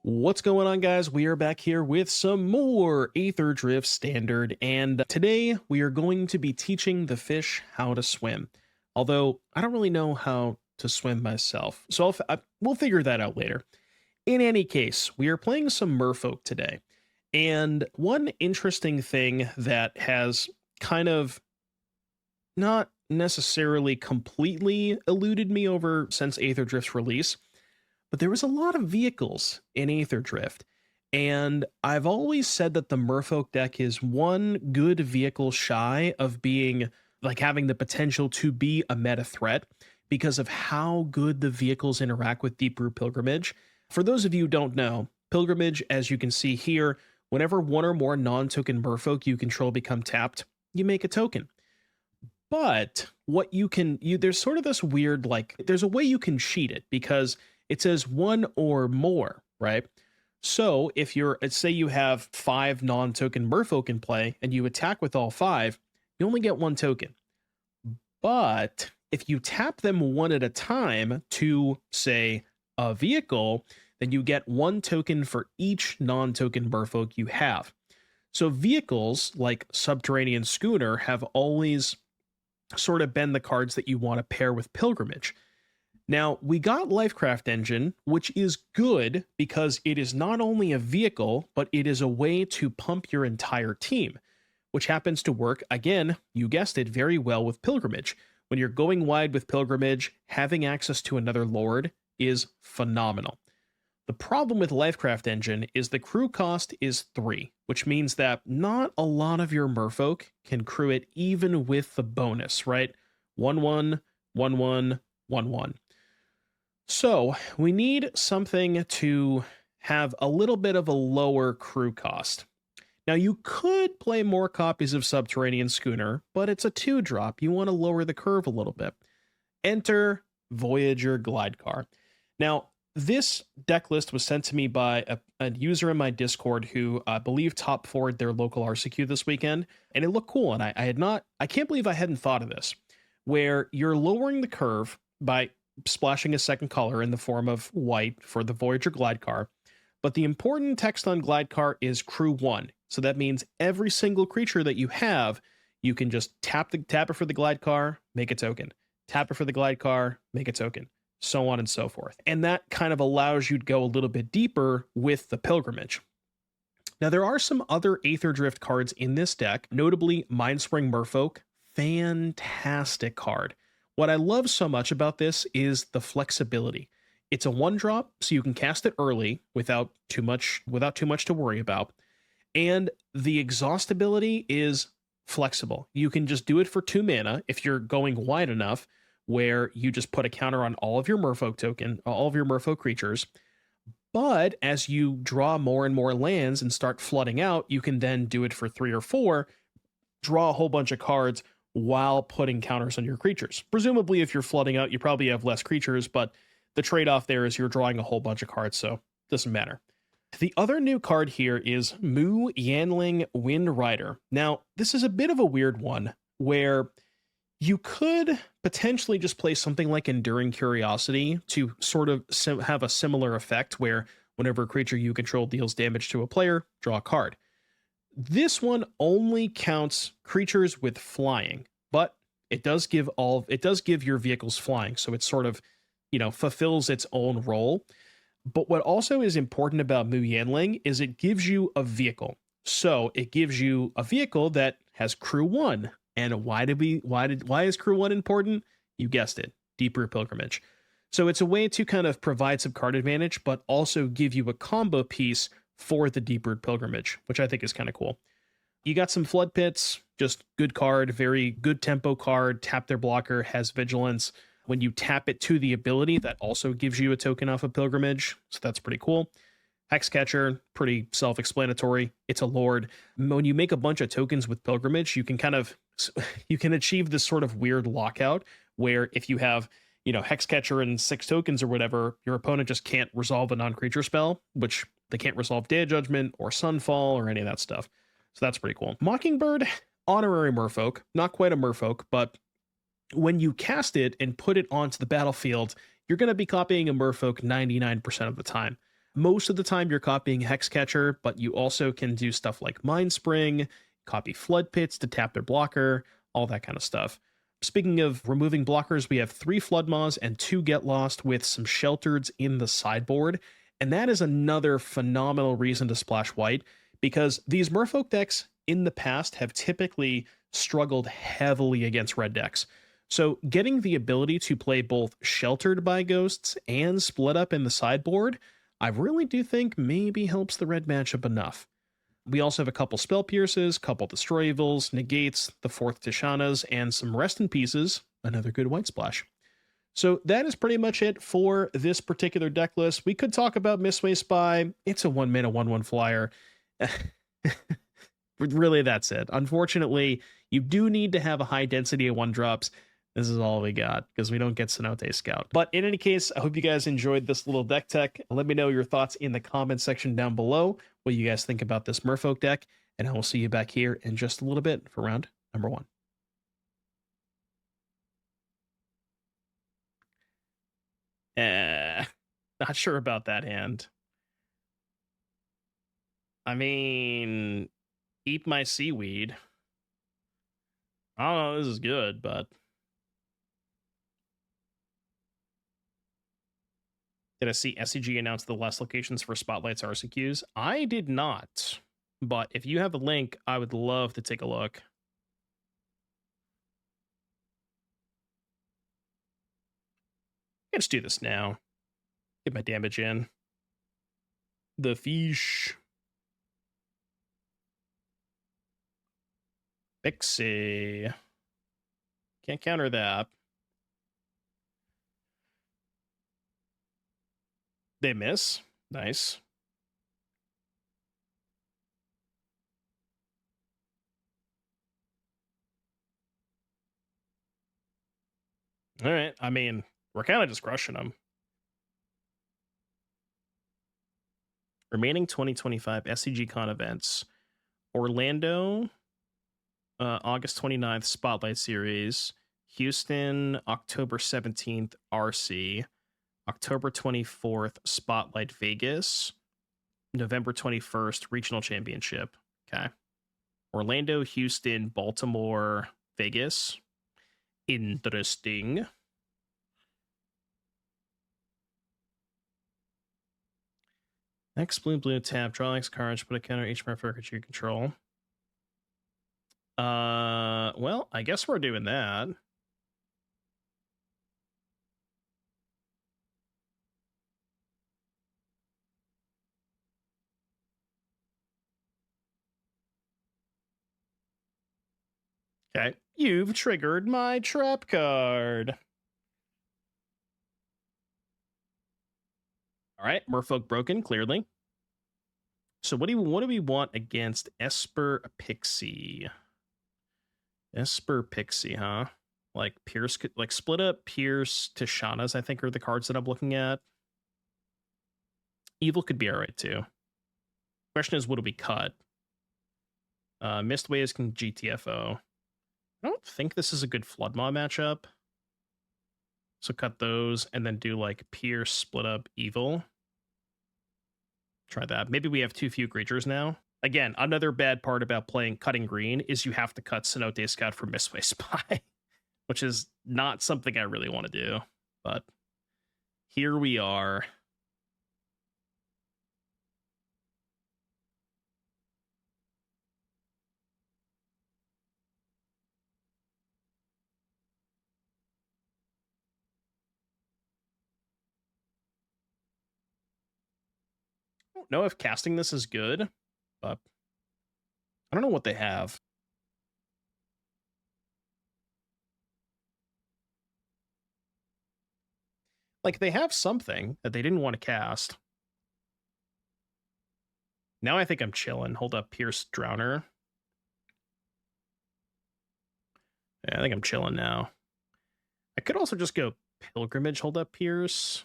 What's going on, guys? We are back here with some more Aetherdrift Standard, and today we are going to be teaching the fish how to swim. Although, I don't really know how to swim myself, so we'll figure that out later. In any case, we are playing some Merfolk today, and one interesting thing that has kind of not necessarily completely eluded me over since Aetherdrift's release, but there was a lot of vehicles in Aetherdrift, and I've always said that the Merfolk deck is one good vehicle shy of being, like, having the potential to be a meta threat because of how good the vehicles interact with Deeproot Pilgrimage. For those of you who don't know, Pilgrimage, as you can see here, whenever one or more non-token Merfolk you control become tapped, you make a token. But what there's sort of this weird, like, there's a way you can cheat it because it says one or more, right? So if say you have 5 non-token Merfolk in play and you attack with all 5, you only get 1 token. But if you tap them one at a time to, say, a vehicle, then you get 1 token for each non-token Merfolk you have. So vehicles like Subterranean Schooner have always sort of been the cards that you want to pair with Pilgrimage. Now, we got Lifecraft Engine, which is good because it is not only a vehicle, but it is a way to pump your entire team, which happens to work, again, you guessed it, very well with Pilgrimage. When you're going wide with Pilgrimage, having access to another Lord is phenomenal. The problem with Lifecraft Engine is the crew cost is 3, which means that not a lot of your Merfolk can crew it even with the bonus, right? 1-1, 1-1, 1-1. So we need something to have a little bit of a lower crew cost. Now you could play more copies of Subterranean Schooner, but it's a 2-drop. You want to lower the curve a little bit. Enter Voyager Glidecar. Now, this deck list was sent to me by a user in my Discord who I believe top 4'd their local RCQ this weekend, and it looked cool, and I can't believe I hadn't thought of this, where you're lowering the curve by splashing a second color in the form of white for the Voyager Glidecar, but the important text on Glidecar is crew 1, so that means every single creature that you have, you can just tap it for the Glidecar, make a token. Tap it for the Glidecar, make a token. So on and so forth. And that kind of allows you to go a little bit deeper with the Pilgrimage. Now, there are some other Aetherdrift cards in this deck, notably Mindspring Merfolk. Fantastic card. What I love so much about this is the flexibility. It's a 1-drop, so you can cast it early without too much to worry about. And the exhaustibility is flexible. You can just do it for 2 mana if you're going wide enough, where you just put a counter on all of your Merfolk creatures. But as you draw more and more lands and start flooding out, you can then do it for 3 or 4, draw a whole bunch of cards while putting counters on your creatures. Presumably, if you're flooding out, you probably have less creatures, but the trade-off there is you're drawing a whole bunch of cards, so it doesn't matter. The other new card here is Mu Yanling Wind Rider. Now, this is a bit of a weird one, where you could potentially just play something like Enduring Curiosity to sort of have a similar effect where whenever a creature you control deals damage to a player, draw a card. This one only counts creatures with flying, but it does give your vehicles flying, so it sort of, fulfills its own role. But what also is important about Mu Yanling is it gives you a vehicle. So it gives you a vehicle that has crew 1. And why is crew 1 important? You guessed it, Deeproot Pilgrimage. So it's a way to kind of provide some card advantage, but also give you a combo piece for the Deeproot Pilgrimage, which I think is kind of cool. You got some Floodpits, just good card, very good tempo card. Tap their blocker, has vigilance. When you tap it to the ability, that also gives you a token off of Pilgrimage, so that's pretty cool. Hexcatcher, pretty self-explanatory. It's a Lord. When you make a bunch of tokens with Pilgrimage, you can achieve this sort of weird lockout where if you have, Hexcatcher and 6 tokens or whatever, your opponent just can't resolve a non-creature spell, which they can't resolve Day of Judgment or Sunfall or any of that stuff. So that's pretty cool. Mockingbird, honorary Merfolk, not quite a Merfolk, but when you cast it and put it onto the battlefield, you're going to be copying a Merfolk 99% of the time. Most of the time you're copying Hexcatcher, but you also can do stuff like Mindspring, copy Floodpits to tap their blocker, all that kind of stuff. Speaking of removing blockers, we have 3 Flood Maws and 2 Get Lost with some Sheltereds in the sideboard, and that is another phenomenal reason to splash white, because these Merfolk decks in the past have typically struggled heavily against red decks. So getting the ability to play both Sheltered by Ghosts and Split Up in the sideboard, I really do think maybe helps the red matchup enough. We also have a couple Spell Pierces, couple Destroy Evils, Negates, the 4th Tishanas, and some Rest in Pieces, another good white splash. So that is pretty much it for this particular deck list. We could talk about Mistway Spy. It's a 1-mana 1/1 flyer. Really, that's it. Unfortunately, you do need to have a high density of 1-drops. This is all we got because we don't get Cenote Scout. But in any case, I hope you guys enjoyed this little deck tech. Let me know your thoughts in the comment section down below, what you guys think about this Merfolk deck, and I will see you back here in just a little bit for round number 1. Not sure about that hand. I mean, eat my seaweed. I don't know, this is good, but... Did I see SCG announce the last locations for Spotlight's RCQs? I did not. But if you have a link, I would love to take a look. Let's do this now. Get my damage in. The fish. Pixie. Can't counter that. They miss. Nice. All right. I mean, we're kind of just crushing them. Remaining 2025 SCG-Con events. Orlando, August 29th, Spotlight Series. Houston, October 17th, RC. October 24th, Spotlight Vegas. November 21st, Regional Championship. Okay. Orlando, Houston, Baltimore, Vegas. Interesting. Next, blue, tap. Draw X cards, put a counter each Merfolk at your control. Well, I guess we're doing that. Okay, you've triggered my trap card. All right, Merfolk broken, clearly. So what do we want against Esper Pixie? Esper Pixie, huh? Like Pierce, like Split Up, Pierce, Tishana's, I think, are the cards that I'm looking at. Evil could be alright too. Question is, what do we cut? Mistways can GTFO. I don't think this is a good Flood Maw matchup. So cut those and then do like Pierce, Split Up, Evil. Try that. Maybe we have too few creatures now. Again, another bad part about playing cutting green is you have to cut Cenote Scout for Mistway Spy, which is not something I really want to do. But here we are. I don't know if casting this is good, but I don't know what they have. Like, they have something that they didn't want to cast. Now I think I'm chilling. Hold up, Pierce Drowner. Yeah, I think I'm chilling now. I could also just go Pilgrimage, hold up, Pierce.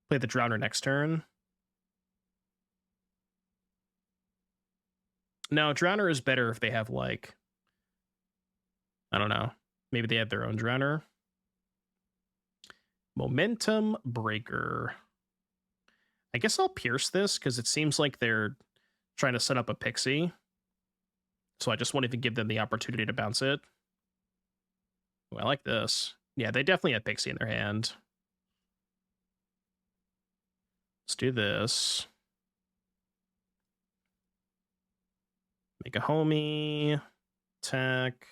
Play the Drowner next turn. No, Drowner is better if they have, like... I don't know. Maybe they have their own Drowner. Momentum Breaker. I guess I'll pierce this because it seems like they're trying to set up a Pixie. So I just wanted to give them the opportunity to bounce it. Ooh, I like this. Yeah, they definitely have Pixie in their hand. Let's do this. Make a homie. Attack.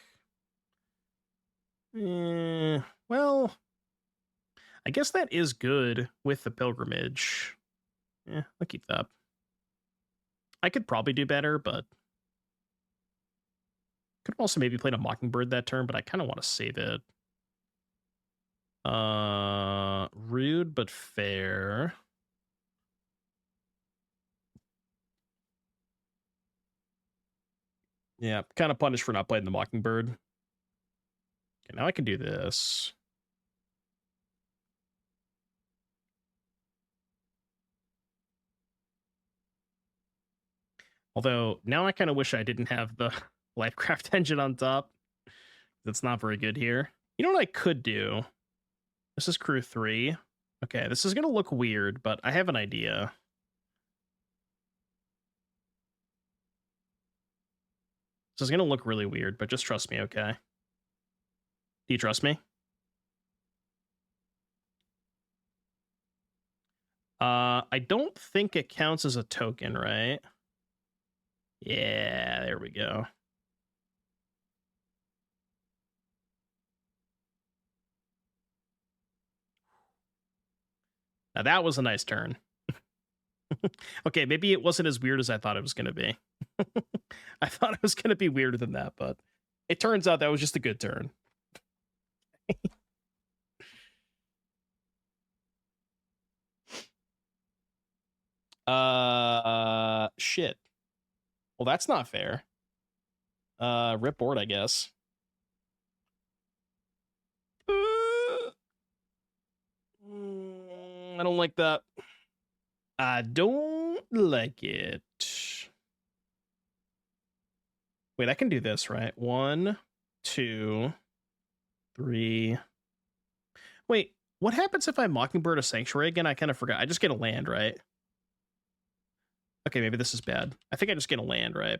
Well, I guess that is good with the Pilgrimage. I'll keep that. I could probably do better, but could also maybe play a Mockingbird that turn, but I kind of want to save it. Rude but fair. Yeah, kind of punished for not playing the Mockingbird. Okay, now I can do this. Although, now I kind of wish I didn't have the Lifecraft Engine on top. That's not very good here. You know what I could do? This is crew 3. Okay, this is going to look weird, but I have an idea. This is going to look really weird, but just trust me, okay? Do you trust me? I don't think it counts as a token, right? Yeah, there we go. Now that was a nice turn. Okay, maybe it wasn't as weird as I thought it was going to be. I thought it was going to be weirder than that, but it turns out that was just a good turn. Shit. Well, that's not fair. Rip board, I guess. I don't like that. I don't like it. Wait, I can do this, right? 1, 2, 3. Wait, what happens if I Mockingbird a Sanctuary again? I kind of forgot. I just get a land, right? Okay, maybe this is bad. I think I just get a land, right?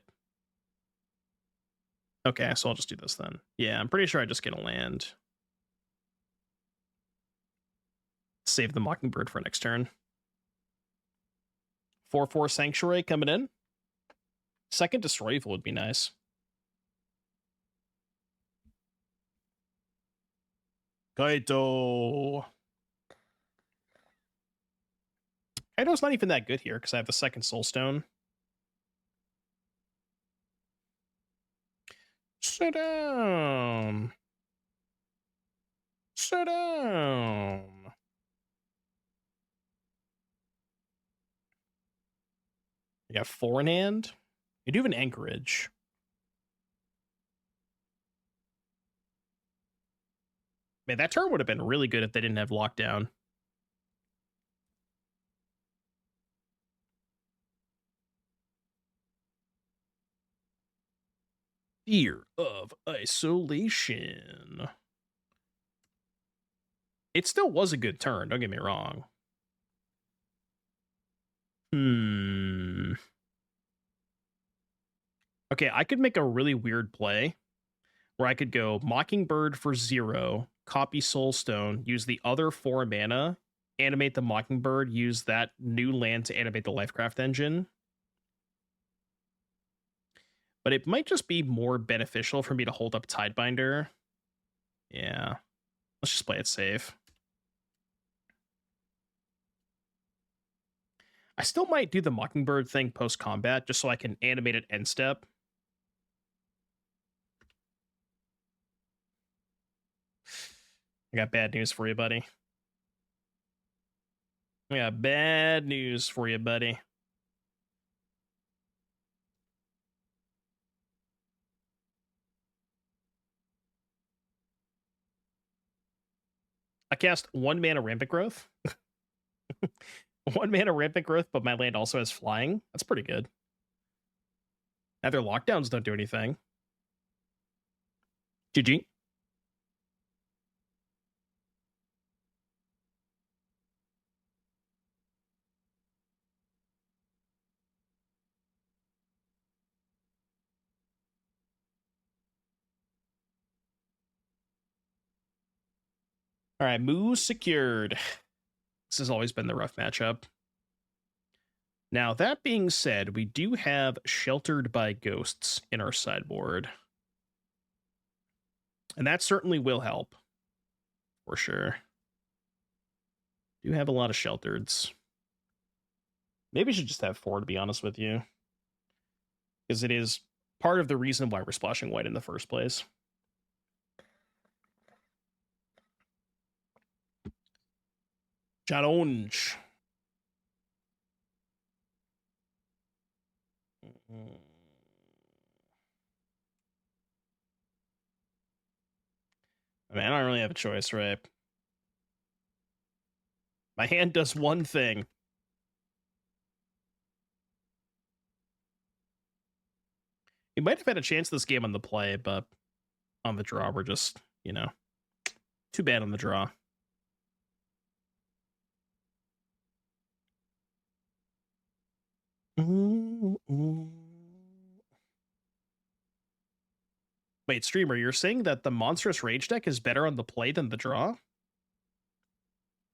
Okay, so I'll just do this then. Yeah, I'm pretty sure I just get a land. Save the Mockingbird for next turn. 4/4 Sanctuary coming in. Second Destroy Evil would be nice. Kaito. Kaito's not even that good here because I have the second Soulstone. Sit down. Sit down. You got 4 in hand. You do have an Anchorage. Man, that turn would have been really good if they didn't have lockdown. Fear of Isolation. It still was a good turn, don't get me wrong. Okay, I could make a really weird play where I could go Mockingbird for 0, copy Soulstone, use the other 4 mana, animate the Mockingbird, use that new land to animate the Lifecraft Engine. But it might just be more beneficial for me to hold up Tidebinder. Yeah. Let's just play it safe. I still might do the Mockingbird thing post-combat just so I can animate it end step. I got bad news for you, buddy. I got bad news for you, buddy. I cast 1 mana Rampant Growth. 1 mana Rampant Growth, but my land also has flying. That's pretty good. Now their lockdowns don't do anything. GG. All right, Moo secured. This has always been the rough matchup. Now, that being said, we do have Sheltered by Ghosts in our sideboard. And that certainly will help. For sure. Do have a lot of Sheltereds. Maybe I should just have 4, to be honest with you. Because it is part of the reason why we're splashing white in the first place. Challenge. I mean, I don't really have a choice, right? My hand does one thing. We might have had a chance this game on the play, but on the draw, we're just, you know, too bad on the draw. Wait, streamer, you're saying that the Monstrous Rage deck is better on the play than the draw?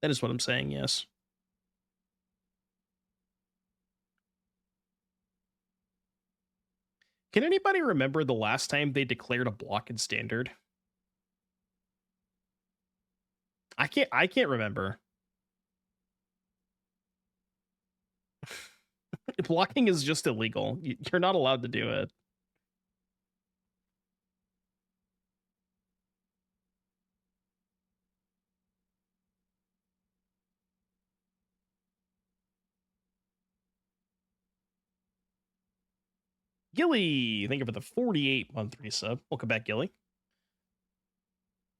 That is what I'm saying, yes. Can anybody remember the last time they declared a block in Standard? I can't remember. Blocking is just illegal. You're not allowed to do it. Gilly, thank you for the 48-month resub. Welcome back, Gilly.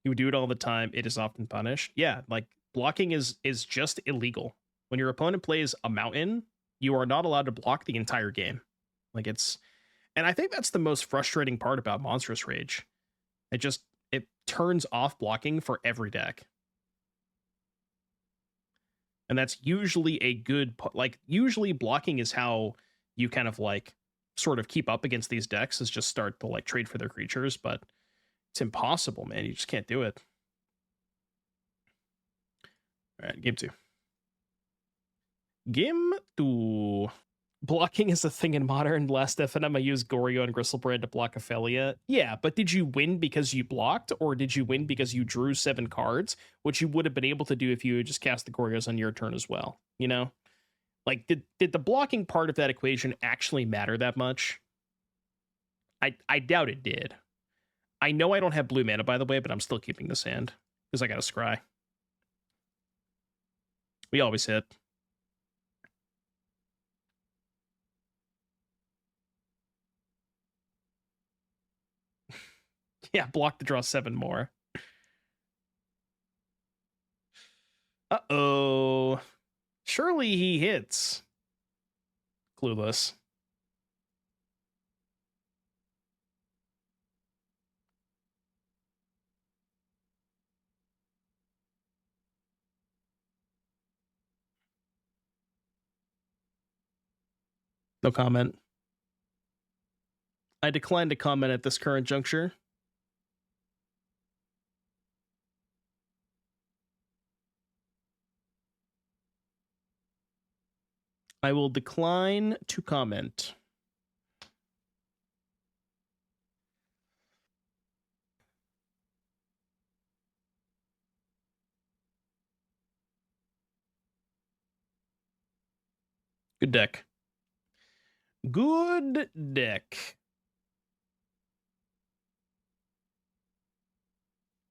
You do it all the time. It is often punished. Yeah, like blocking is just illegal. When your opponent plays a mountain, you are not allowed to block the entire game. Like it's, and I think that's the most frustrating part about Monstrous Rage. It turns off blocking for every deck. And that's usually a good, like usually blocking is how you kind of like sort of keep up against these decks, is just start to like trade for their creatures, but it's impossible, man. You just can't do it. All right, game 2. Game 2. Blocking is a thing in Modern. Last FNM, I used Goryo and Gristlebrand to block Ophelia. Yeah, but did you win because you blocked, or did you win because you drew 7 cards, which you would have been able to do if you had just cast the Goryos on your turn as well, you know? Like, did the blocking part of that equation actually matter that much? I doubt it did. I know I don't have blue mana, by the way, but I'm still keeping this hand, because I got a scry. We always hit. Yeah, block to draw 7 more. Uh-oh. Surely he hits. Clueless. No comment. I decline to comment at this current juncture. I will decline to comment. Good deck. Good deck.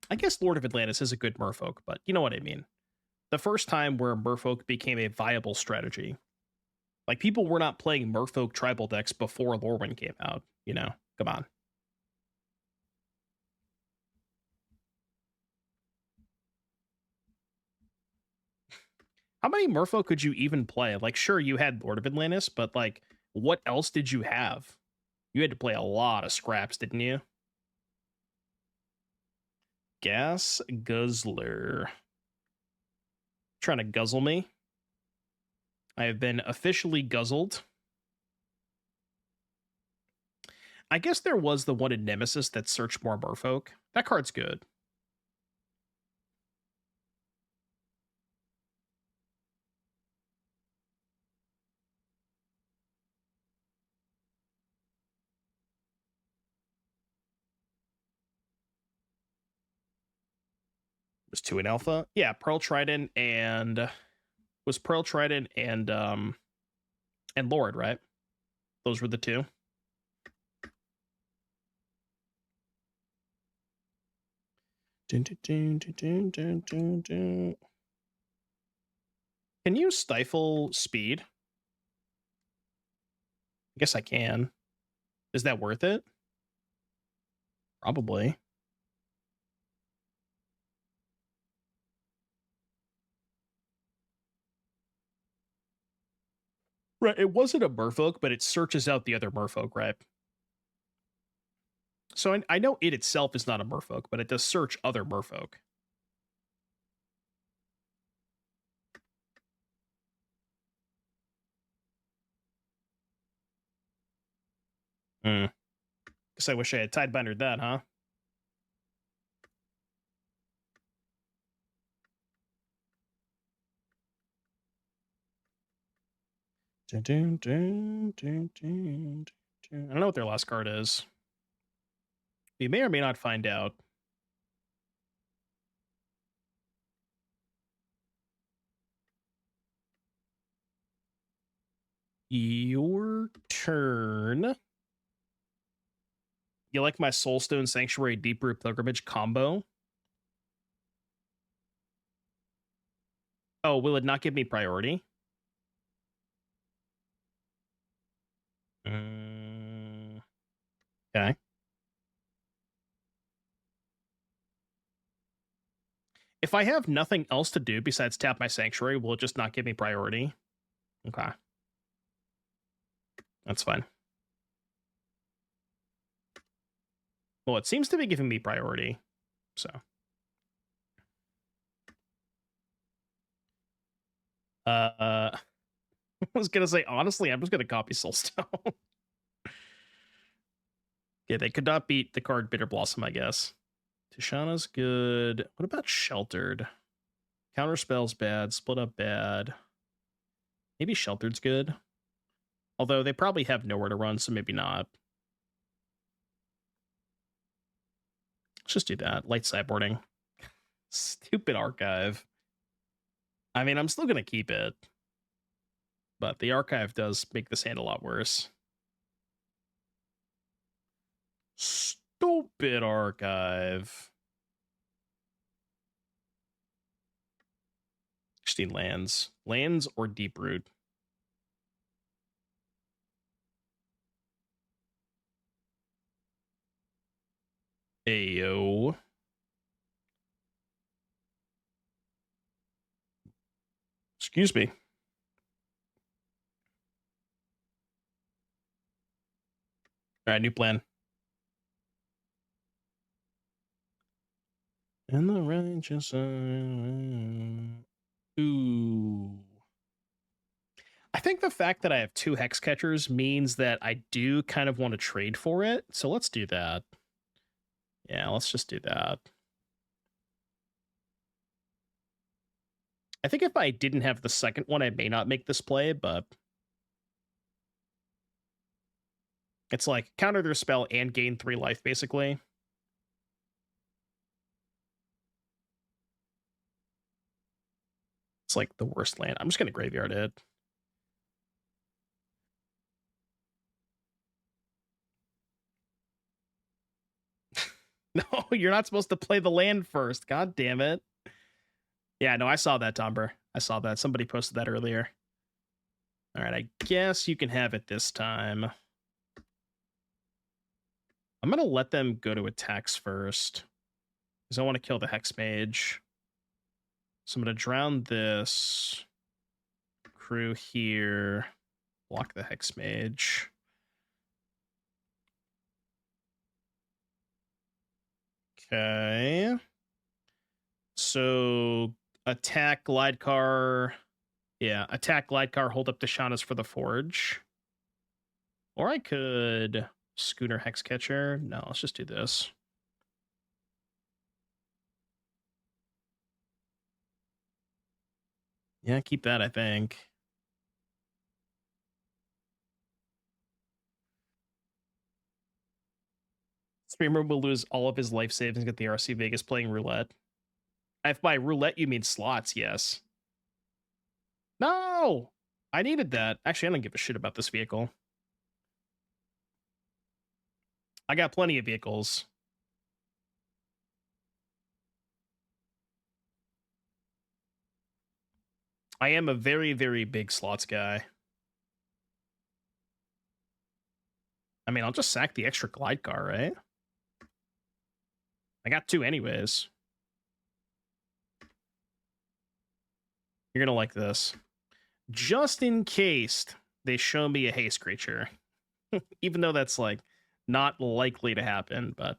I guess Lord of Atlantis is a good merfolk, but you know what I mean. The first time where merfolk became a viable strategy. Like, people were not playing merfolk tribal decks before Lorwyn came out, you know? Come on. How many merfolk could you even play? Like, sure, you had Lord of Atlantis, but like, what else did you have? You had to play a lot of scraps, didn't you? Gas Guzzler. Trying to guzzle me. I have been officially guzzled. I guess there was the one in Nemesis that searched more merfolk. That card's good. Was 2 in alpha? Yeah, Pearl Trident and was Pearl Trident and Lord, right? Those were the two. Can you stifle speed? I guess I can. Is that worth it? Probably. Right, it wasn't a merfolk, but it searches out the other merfolk, right? So I know it itself is not a merfolk, but it does search other merfolk. Guess I wish I had Tidebinder that, huh? I don't know what their last card is. You may or may not find out. Your turn. You like my Soulstone Sanctuary Deeproot Pilgrimage combo? Oh, will it not give me priority? Okay. If I have nothing else to do besides tap my Sanctuary, will it just not give me priority? Okay. That's fine. Well, it seems to be giving me priority, so. I was gonna say, honestly, I'm just gonna copy Soulstone. Yeah, they could not beat the card Bitter Blossom, I guess. Tishana's good. What about Sheltered? Counterspell's bad. Split Up bad. Maybe Sheltered's good. Although they probably have nowhere to run, so maybe not. Let's just do that. Light sideboarding. Stupid archive. I mean, I'm still going to keep it. But the archive does make this hand a lot worse. Stupid archive. 16 lands. Lands or Deeproot? Ayo. Excuse me. All right, new plan. And the righteous. Ooh. I think the fact that I have 2 Hexcatchers means that I do kind of want to trade for it. So let's do that. Yeah, let's just do that. I think if I didn't have the second one, I may not make this play, but it's like counter their spell and gain 3 life, basically. It's like the worst land. I'm just going to graveyard it. No, you're not supposed to play the land first. God damn it. Yeah, no, I saw that, Tomber. I saw that. Somebody posted that earlier. All right, I guess you can have it this time. I'm going to let them go to attacks first, because I want to kill the Hex Mage. So I'm going to drown this crew here, block the Hex Mage. Okay. So attack Glidecar. Yeah, attack Glidecar, hold up Tishana's for the Forge. Or I could Schooner Hexcatcher. No, let's just do this. Yeah, keep that, I think. Streamer will lose all of his life saves and get the RC Vegas playing roulette. If by roulette you mean slots, yes. No! I needed that. Actually, I don't give a shit about this vehicle. I got plenty of vehicles. I am a very, very big slots guy. I mean, I'll just sack the extra Glidecar, right? I got 2 anyways. You're gonna like this. Just in case they show me a haste creature. Even though that's, like, not likely to happen, but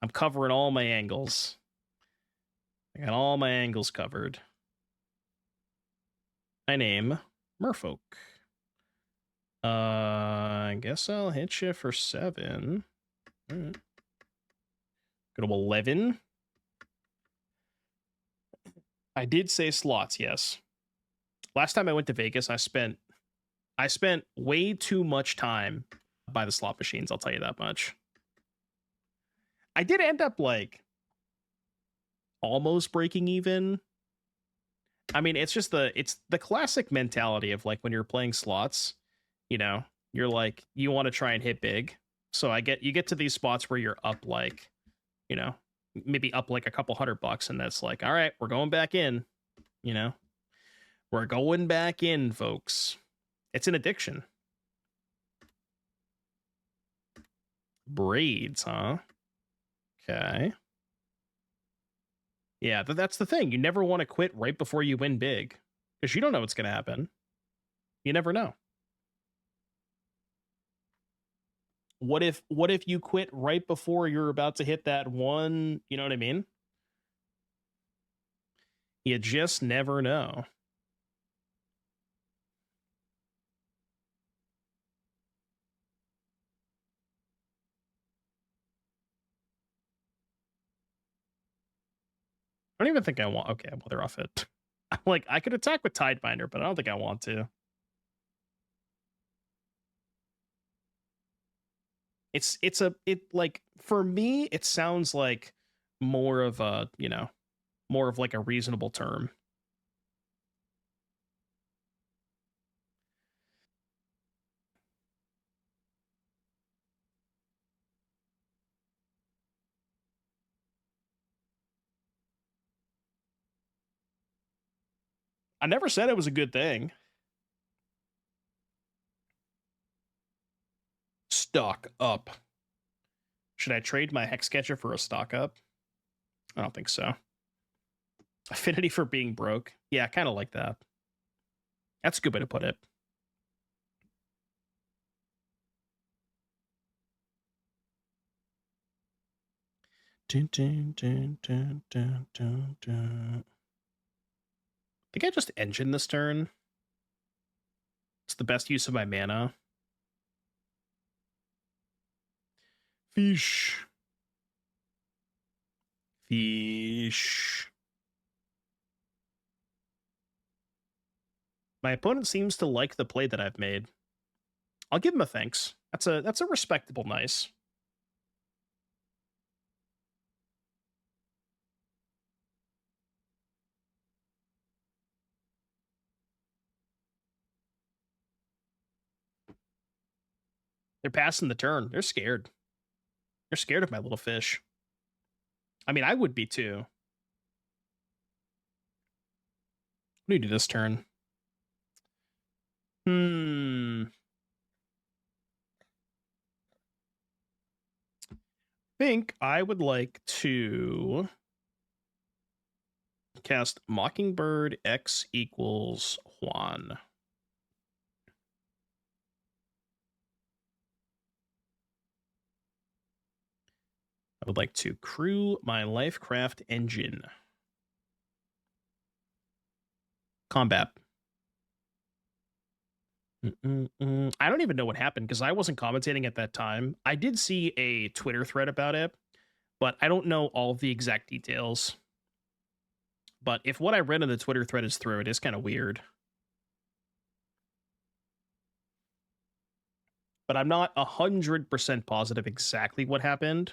I'm covering all my angles. I got all my angles covered. I name Merfolk. I guess I'll hit you for 7. All right. Go to 11. I did say slots, yes. Last time I went to Vegas, I spent way too much time by the slot machines, I'll tell you that much. I did end up, like, almost breaking even. I mean, it's the classic mentality of, like, when you're playing slots, you know, you're like, you want to try and hit big. So you get to these spots where you're up, like, you know, maybe up like a couple $100, and that's like, all right, we're going back in, you know, we're going back in, folks. It's an addiction. Braids, huh? Okay. Yeah, that's the thing. You never want to quit right before you win big, because you don't know what's going to happen. You never know. What if you quit right before you're about to hit that one, you know what I mean? You just never know. I don't even think I want... Okay, well, they're off it. Like, I could attack with Tidebinder, but I don't think I want to. Like, for me, it sounds like more of a, you know, more of like a reasonable term. I never said it was a good thing. Stock up. Should I trade my Hexcatcher for a stock up? I don't think so. Affinity for being broke. Yeah, kind of like that. That's a good way to put it. Dun, dun, dun, dun, dun, dun, dun. I think I just engine this turn. It's the best use of my mana. Fish. Fish. My opponent seems to like the play that I've made. I'll give him a thanks. That's a respectable nice. They're passing the turn. They're scared. They're scared of my little fish. I mean, I would be too. What do you do this turn? Think I would like to cast Mockingbird X equals Juan. I would like to crew my Lifecraft Engine. Combat. I don't even know what happened because I wasn't commentating at that time. I did see a Twitter thread about it, but I don't know all of the exact details. But if what I read in the Twitter thread is true, it is kind of weird. But I'm not 100% positive exactly what happened.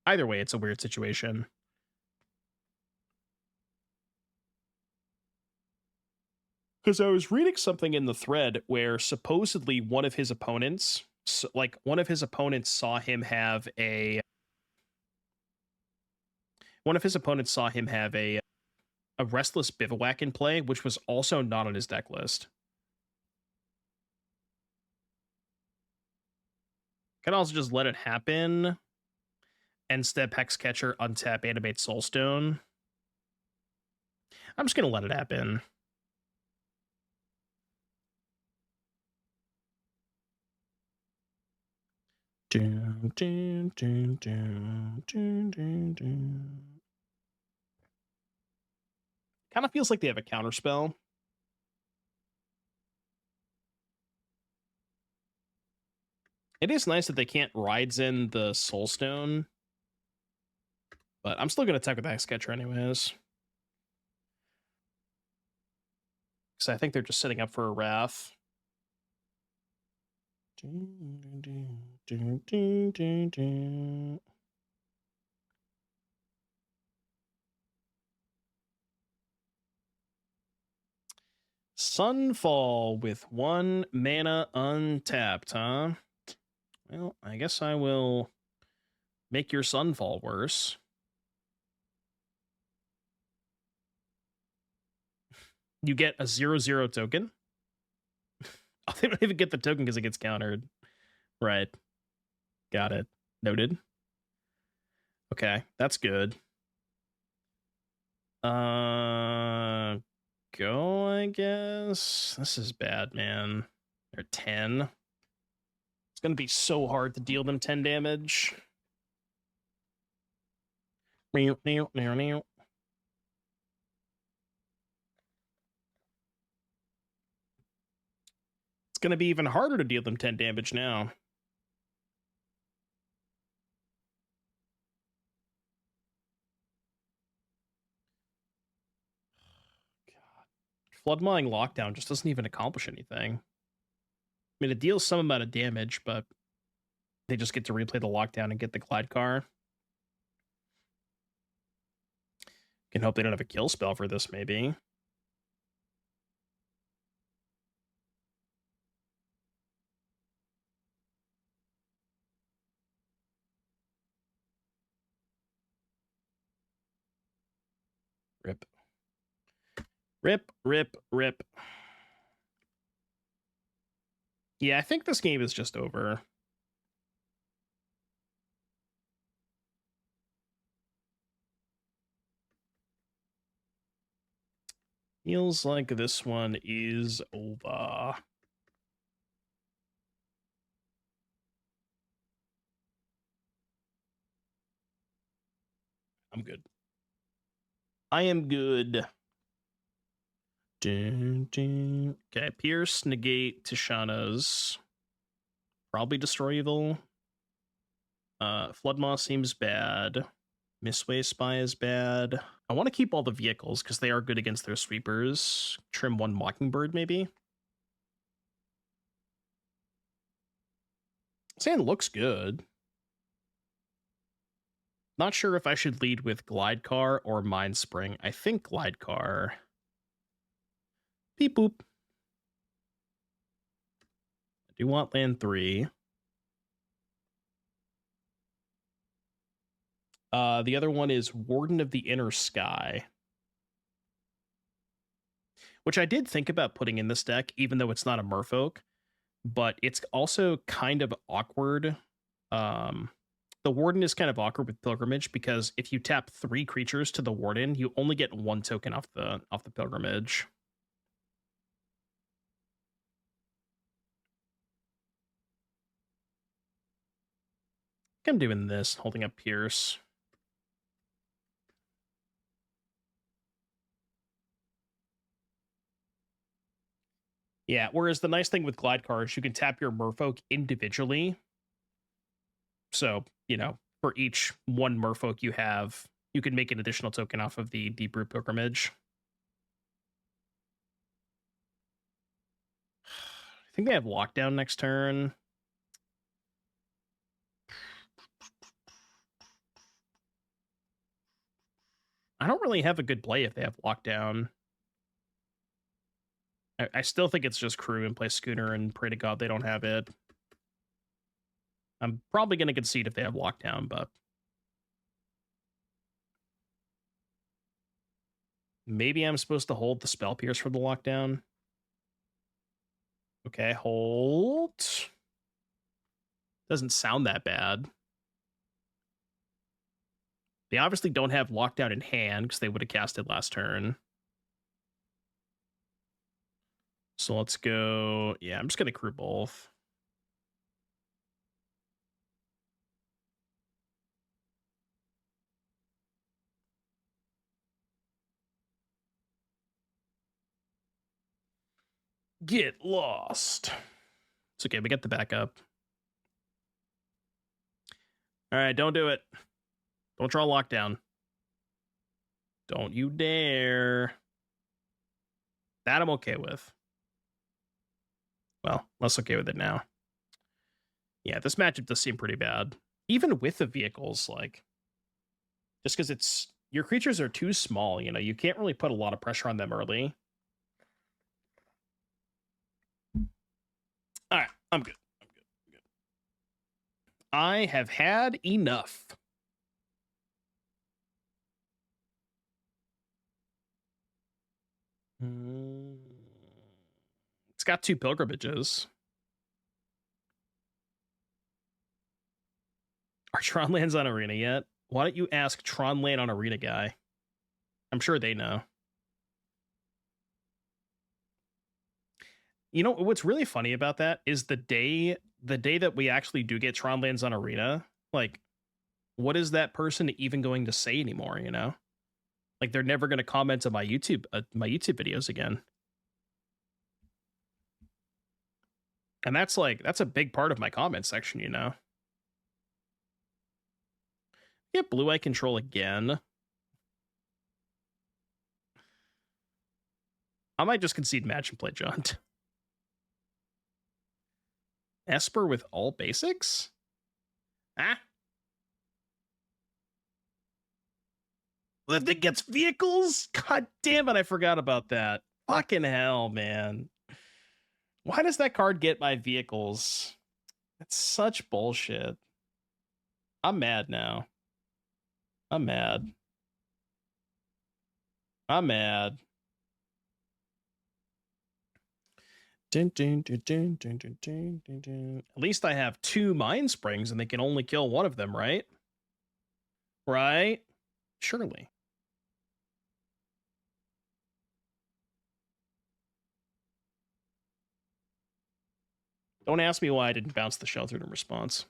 Either way, it's a weird situation. Because I was reading something in the thread where supposedly one of his opponents saw him have a Restless Bivouac in play, which was also not on his deck list. Can also just let it happen. End step Hexcatcher, untap, animate Soulstone. I'm just gonna let it happen. Kind of feels like they have a counterspell. It is nice that they can't rides in the Soulstone, but I'm still gonna attack with Hexcatcher anyways. Because I think they're just setting up for a Wrath. Sunfall with 1 mana untapped, huh? Well, I guess I will make your Sunfall worse. You get a 0/0 token. Oh, they don't even get the token because it gets countered. Right. Got it. Noted. Okay, that's good. Go, I guess. This is bad, man. They're 10. It's gonna be so hard to deal them 10 damage. It's gonna be even harder to deal them 10 damage now. Flood Mawing Lockdown just doesn't even accomplish anything. I mean, it deals some amount of damage, but they just get to replay the Lockdown and get the Glidecar. Can hope they don't have a kill spell for this, maybe. Rip. Rip, rip, rip. Yeah, I think this game is just over. Feels like this one is over. I'm good. I am good. Okay, Pierce, Negate, Tishana's. Probably Destroy Evil. Flood Maw seems bad. Mistway Spy is bad. I want to keep all the vehicles because they are good against their sweepers. Trim 1 Mockingbird, maybe. Sand looks good. Not sure if I should lead with Glidecar or Mindspring. I think Glidecar. Beep boop. I do want land 3. The other one is Warden of the Inner Sky, which I did think about putting in this deck, even though it's not a Merfolk, but it's also kind of awkward. The Warden is kind of awkward with Pilgrimage because if you tap 3 creatures to the Warden, you only get 1 token off the Pilgrimage. I'm doing this, holding up Pierce. Yeah, whereas the nice thing with Glidecar is you can tap your Merfolk individually. So, you know, for each 1 Merfolk you have, you can make an additional token off of the Deeproot Pilgrimage. I think they have Lockdown next turn. I don't really have a good play if they have Lockdown. I still think it's just crew and play Schooner and pray to God they don't have it. I'm probably going to concede if they have lockdown, but maybe I'm supposed to hold the Spell Pierce for the lockdown. Okay, hold. Doesn't sound that bad. They obviously don't have lockdown in hand because they would have cast it last turn. So let's go. Yeah, I'm just going to crew both. Get lost. It's okay. We get the backup. All right, don't do it. Don't draw lockdown. Don't you dare. That I'm okay with. Well, less okay with it now. Yeah, this matchup does seem pretty bad. Even with the vehicles, like, just because it's your creatures are too small, you know, you can't really put a lot of pressure on them early. All right, I'm good. I have had enough. It's got 2 pilgrimages. Are Tron lands on Arena yet? Why don't you ask Tron land on Arena guy? I'm sure they know. You know what's really funny about that is the day that we actually do get Tron lands on Arena, like, what is that person even going to say anymore, you know? Like, they're never going to comment on my YouTube videos again. And that's a big part of my comment section, you know? Get blue eye control again. I might just concede match and play Junt. Esper with all basics? Ah. That thing gets vehicles? God damn it, I forgot about that. Fucking hell, man. Why does that card get my vehicles? That's such bullshit. I'm mad now. I'm mad. I'm mad. At least I have 2 Mind Springs and they can only kill one of them, right? Right? Surely. Don't ask me why I didn't bounce the Sheltered in response.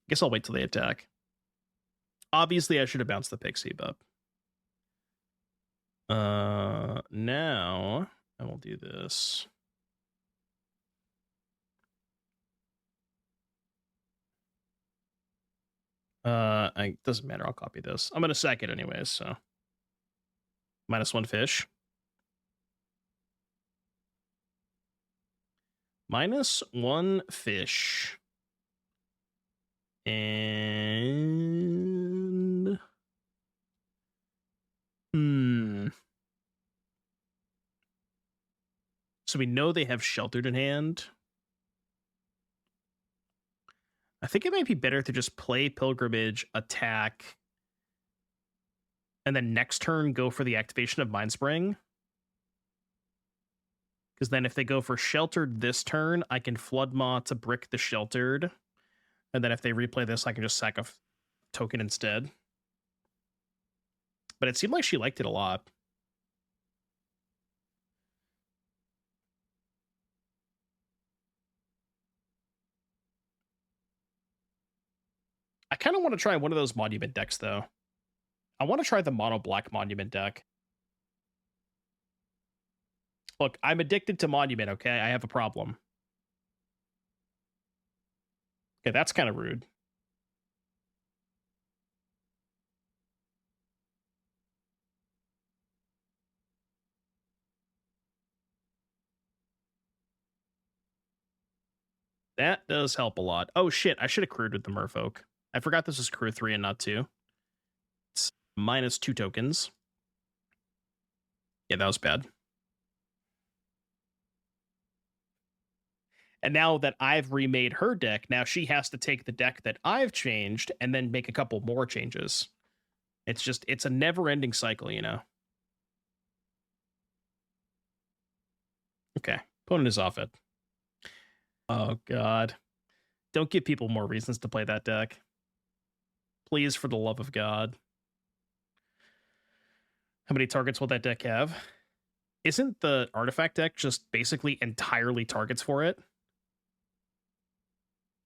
Guess I'll wait till they attack. Obviously, I should have bounced the Pixie, but... now... I will do this. It doesn't matter. I'll copy this. I'm gonna sack it anyways, so... -1 fish. -1 fish. And... So we know they have Sheltered in hand. I think it might be better to just play Pilgrimage, attack, and then next turn go for the activation of Mindspring. Because then if they go for Sheltered this turn, I can Flood Maw to brick the Sheltered. And then if they replay this, I can just sack a token instead. But it seemed like she liked it a lot. I kind of want to try one of those Monument decks, though. I want to try the Mono Black Monument deck. Look, I'm addicted to Monument, okay? I have a problem. Okay, that's kind of rude. That does help a lot. Oh, shit. I should have crewed with the Merfolk. I forgot this was crew 3 and not 2. It's -2 tokens. Yeah, that was bad. And now that I've remade her deck, now she has to take the deck that I've changed and then make a couple more changes. It's a never-ending cycle, you know? Okay, opponent is off it. Oh, God. Don't give people more reasons to play that deck. Please, for the love of God. How many targets will that deck have? Isn't the artifact deck just basically entirely targets for it?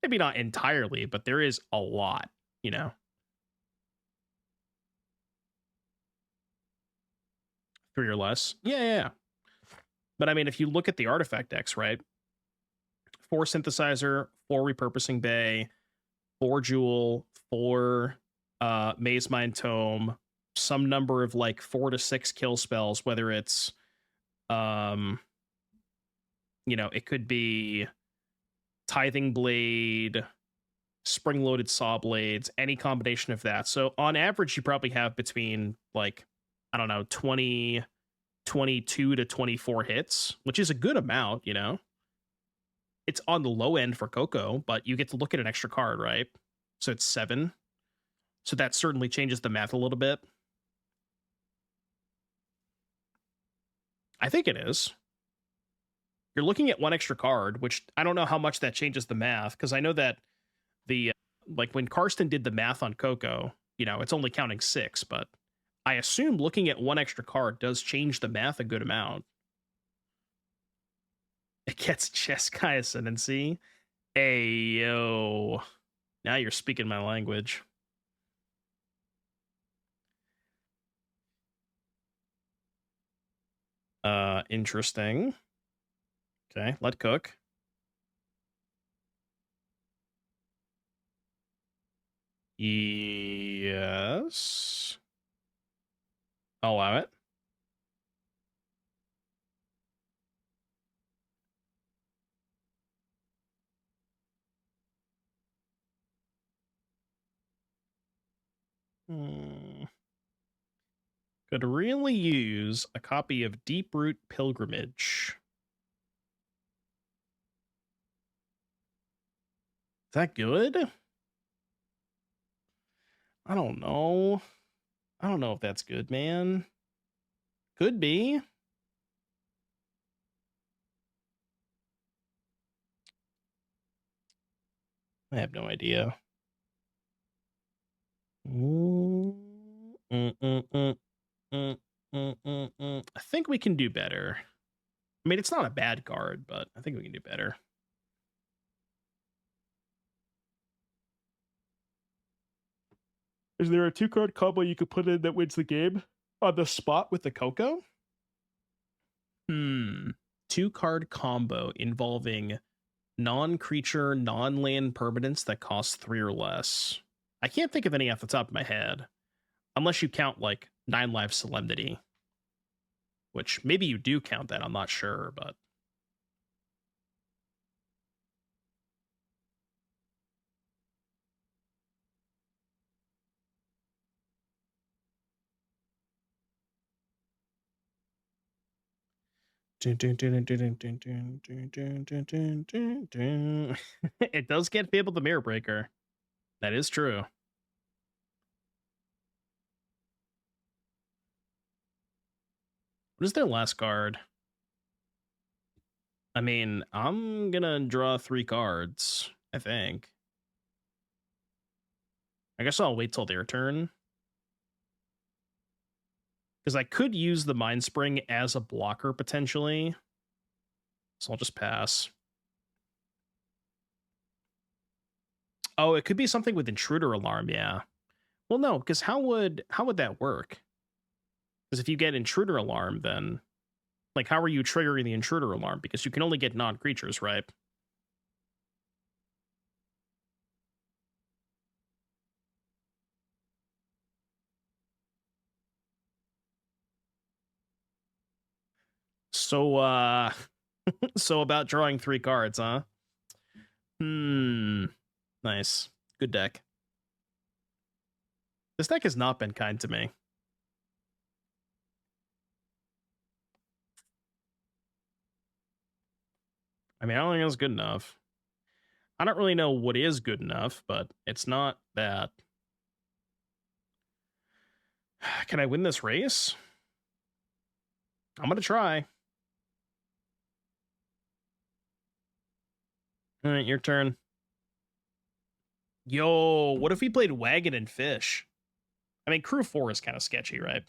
Maybe not entirely, but there is a lot, you know? 3 or less. Yeah. But I mean, if you look at the artifact decks, right? 4 Synthesizer, 4 Repurposing Bay, 4 Jewel, 4 Maze Mind Tome, some number of like 4 to 6 kill spells, whether it's it could be Tithing Blade, Spring-Loaded Saw Blades, any combination of that. So on average, you probably have between like, I don't know, 22 to 24 hits, which is a good amount, you know? It's on the low end for Coco, but you get to look at an extra card, right? So it's 7. So that certainly changes the math a little bit. I think it is. You're looking at 1 extra card, which I don't know how much that changes the math, because I know that like when Karsten did the math on Coco, it's only counting 6, but I assume looking at 1 extra card does change the math a good amount. It gets Jeskai Ascendancy. Ayo. Now you're speaking my language. Interesting. Okay, let cook. Yes. I'll allow it. Could really use a copy of Deeproot Pilgrimage. Is that good? I don't know. I don't know if that's good, man. Could be. I have no idea. I think we can do better. I mean, it's not a bad card, but I think we can do better. Is there a 2-card combo you could put in that wins the game on the spot with the Coco? 2-card combo involving non-creature, non-land permanents that cost 3 or less. I can't think of any off the top of my head. Unless you count, like, 9 Life Solemnity. Which, maybe you do count that, I'm not sure, but... It does get Fable the Mirror Breaker. That is true. What is their last card? I mean, I'm gonna draw 3 cards, I think. I guess I'll wait till their turn. Because I could use the Mindspring as a blocker, potentially. So I'll just pass. Oh, it could be something with Intruder Alarm, yeah. Well, no, because how would that work? Because if you get Intruder Alarm, then... Like, how are you triggering the Intruder Alarm? Because you can only get non-creatures, right? So, so about drawing 3 cards, huh? Nice. Good deck. This deck has not been kind to me. I mean, I don't think that's good enough. I don't really know what is good enough, but it's not that. Can I win this race? I'm going to try. All right, your turn. Yo, what if we played Wagon and Fish? I mean, Crew 4 is kind of sketchy, right?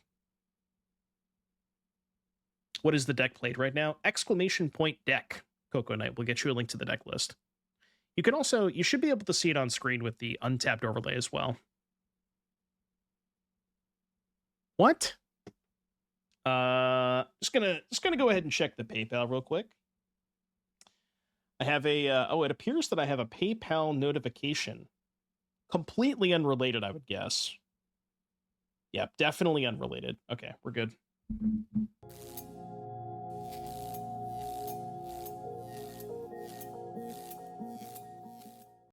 What is the deck played right now? Exclamation point deck. Coco Knight will get you a link to the deck list. You can also, you should be able to see it on screen with the untapped overlay as well. What? Just gonna go ahead and check the PayPal real quick. I have a it appears that I have a PayPal notification. Completely unrelated, I would guess. Yep, definitely unrelated. Okay, we're good.